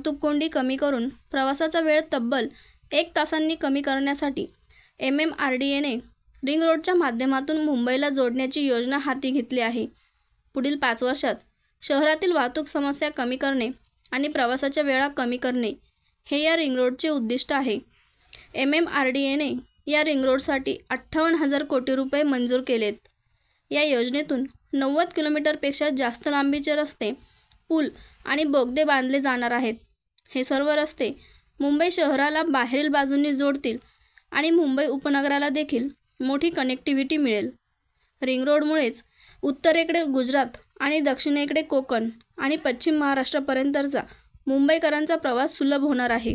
वाहतूक कोंडी कमी करून प्रवासाचा वेळ तब्बल 1 तासांनी कमी करण्यासाठी MMRDAने रिंग रोडच्या माध्यमातून मुंबईला जोडण्याची योजना हाती घेतली आहे. पुढील 5 वर्षात शहरातील वाहतूक समस्या कमी करणे आणि प्रवासाच्या वेळा कमी करणे हे या रिंग रोडचे उद्दिष्ट आहे. MMRDAने या रिंग रोडसाठी 58,000 कोटी रुपये मंजूर केलेत. या योजनेतून 90 किलोमीटरपेक्षा जास्त लांबीचे रस्ते, पूल आणि बोगदे बांधले जाणार आहेत. हे सर्व रस्ते मुंबई शहराला बाहेरील बाजूंनी जोडतील आणि मुंबई उपनगराला देखील मोठी कनेक्टिव्हिटी मिळेल. रिंग रोडमुळेच उत्तरेकडे गुजरात आणि दक्षिणेकडे कोकण आणि पश्चिम महाराष्ट्रापर्यंतचा मुंबईकरांचा प्रवास सुलभ होणार आहे.